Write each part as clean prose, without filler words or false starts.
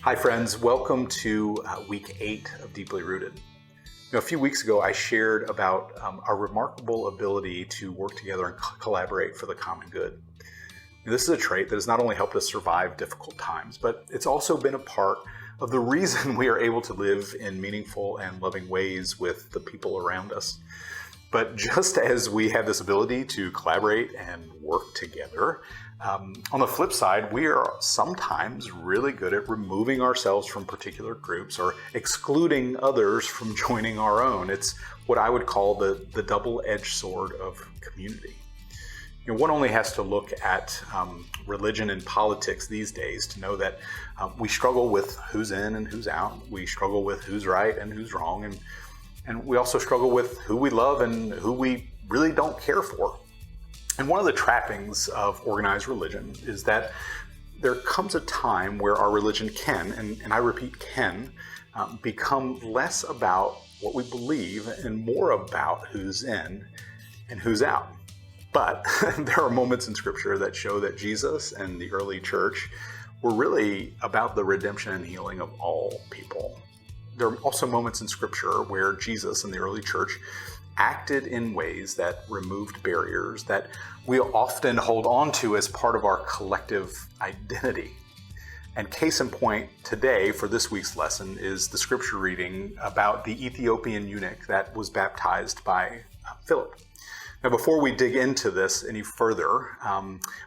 Hi friends, welcome to week 8 of Deeply Rooted. A few weeks ago I shared about our remarkable ability to work together and collaborate for the common good. This is a trait that has not only helped us survive difficult times, but it's also been a part of the reason we are able to live in meaningful and loving ways with the people around us. But just as we have this ability to collaborate and work together, on the flip side, we are sometimes really good at removing ourselves from particular groups or excluding others from joining our own. It's what I would call the double-edged sword of community. One only has to look at religion and politics these days to know that we struggle with who's in and who's out. We struggle with who's right and who's wrong. And we also struggle with who we love and who we really don't care for. And one of the trappings of organized religion is that there comes a time where our religion can, and I repeat can, become less about what we believe and more about who's in and who's out. But there are moments in Scripture that show that Jesus and the early church were really about the redemption and healing of all people. There are also moments in Scripture where Jesus and the early church acted in ways that removed barriers that we often hold on to as part of our collective identity. And case in point today for this week's lesson is the Scripture reading about the Ethiopian eunuch that was baptized by Philip. Now, before we dig into this any further,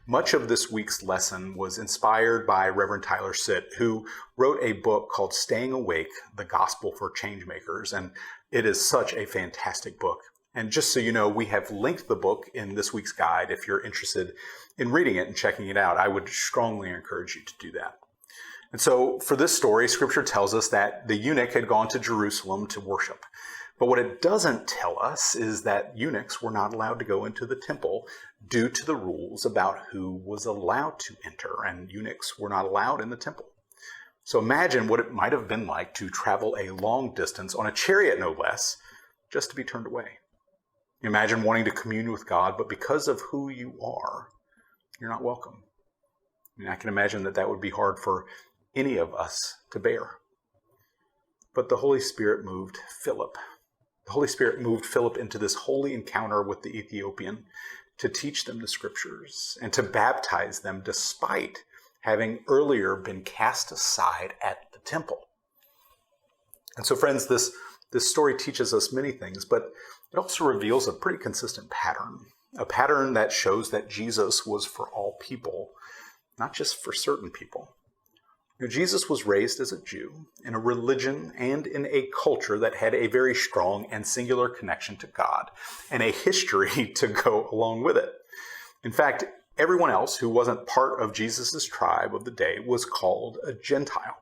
much of this week's lesson was inspired by Reverend Tyler Sitt, who wrote a book called Staying Awake, The Gospel for Changemakers, and it is such a fantastic book. And just so you know, we have linked the book in this week's guide. If you're interested in reading it and checking it out, I would strongly encourage you to do that. And so for this story, Scripture tells us that the eunuch had gone to Jerusalem to worship. But what it doesn't tell us is that eunuchs were not allowed to go into the temple due to the rules about who was allowed to enter, and eunuchs were not allowed in the temple. So imagine what it might have been like to travel a long distance on a chariot, no less, just to be turned away. Imagine wanting to commune with God, but because of who you are, you're not welcome. I can imagine that would be hard for any of us to bear. But the Holy Spirit moved Philip. The Holy Spirit moved Philip into this holy encounter with the Ethiopian to teach them the Scriptures and to baptize them despite having earlier been cast aside at the temple. And so, friends, this story teaches us many things, but it also reveals a pretty consistent pattern, a pattern that shows that Jesus was for all people, not just for certain people. Jesus was raised as a Jew in a religion and in a culture that had a very strong and singular connection to God and a history to go along with it. In fact, everyone else who wasn't part of Jesus' tribe of the day was called a Gentile.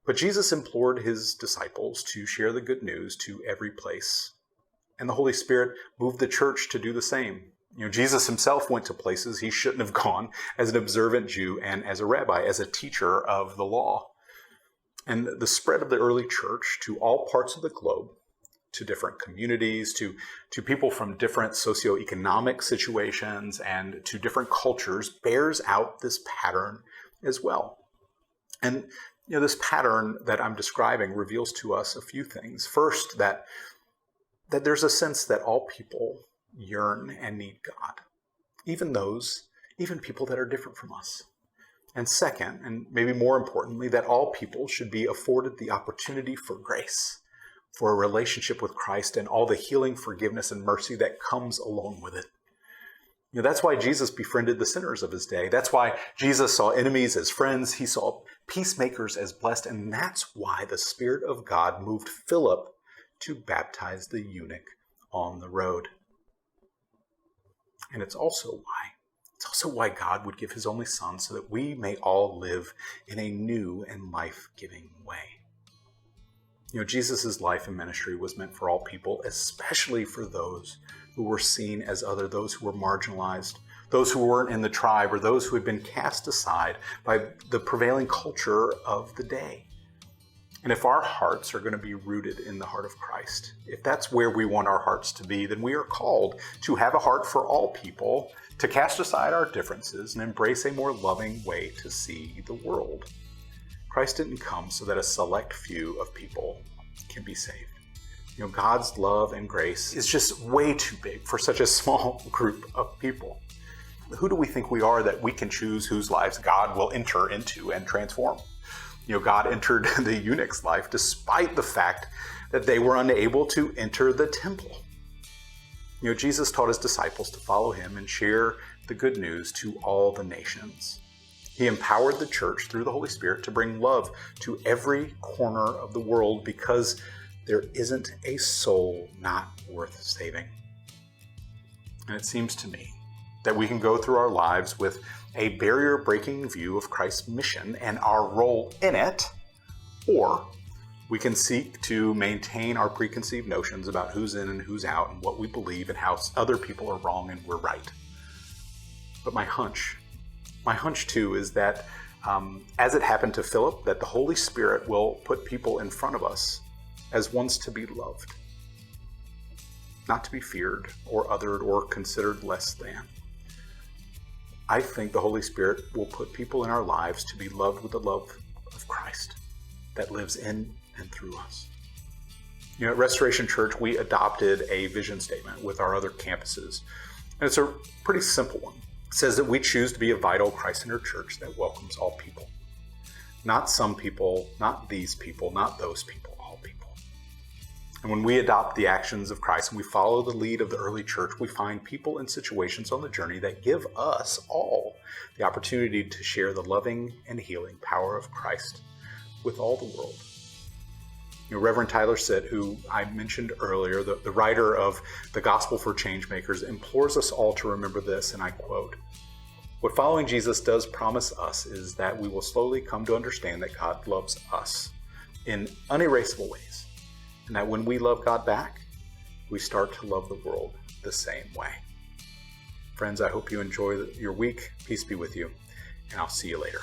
But Jesus implored his disciples to share the good news to every place. And the Holy Spirit moved the church to do the same. Jesus himself went to places he shouldn't have gone as an observant Jew and as a rabbi, as a teacher of the law. And the spread of the early church to all parts of the globe, to different communities, to people from different socioeconomic situations and to different cultures bears out this pattern as well. And this pattern that I'm describing reveals to us a few things. First, that there's a sense that all people yearn and need God, even people that are different from us. And second, and maybe more importantly, that all people should be afforded the opportunity for grace, for a relationship with Christ and all the healing, forgiveness, and mercy that comes along with it. That's why Jesus befriended the sinners of his day. That's why Jesus saw enemies as friends. He saw peacemakers as blessed. And that's why the Spirit of God moved Philip to baptize the eunuch on the road. And it's also why God would give his only Son so that we may all live in a new and life-giving way. Jesus' life and ministry was meant for all people, especially for those who were seen as other, those who were marginalized, those who weren't in the tribe, or those who had been cast aside by the prevailing culture of the day. And if our hearts are going to be rooted in the heart of Christ, if that's where we want our hearts to be, then we are called to have a heart for all people, to cast aside our differences and embrace a more loving way to see the world. Christ didn't come so that a select few of people can be saved. God's love and grace is just way too big for such a small group of people. Who do we think we are that we can choose whose lives God will enter into and transform? God entered the eunuch's life despite the fact that they were unable to enter the temple. Jesus taught his disciples to follow him and share the good news to all the nations. He empowered the church through the Holy Spirit to bring love to every corner of the world because there isn't a soul not worth saving. And it seems to me that we can go through our lives with a barrier-breaking view of Christ's mission and our role in it, or we can seek to maintain our preconceived notions about who's in and who's out and what we believe and how other people are wrong and we're right. But my hunch too is that as it happened to Philip, that the Holy Spirit will put people in front of us as ones to be loved, not to be feared or othered or considered less than. I think the Holy Spirit will put people in our lives to be loved with the love of Christ that lives in and through us. At Restoration Church, we adopted a vision statement with our other campuses, and it's a pretty simple one. It says that we choose to be a vital, Christ-centered church that welcomes all people. Not some people, not these people, not those people, all people. And when we adopt the actions of Christ and we follow the lead of the early church, we find people and situations on the journey that give us all the opportunity to share the loving and healing power of Christ with all the world. Reverend Tyler Sitt, who I mentioned earlier, the writer of The Gospel for Changemakers, implores us all to remember this, and I quote, "What following Jesus does promise us is that we will slowly come to understand that God loves us in unerasable ways, and that when we love God back, we start to love the world the same way." Friends, I hope you enjoy your week. Peace be with you, and I'll see you later.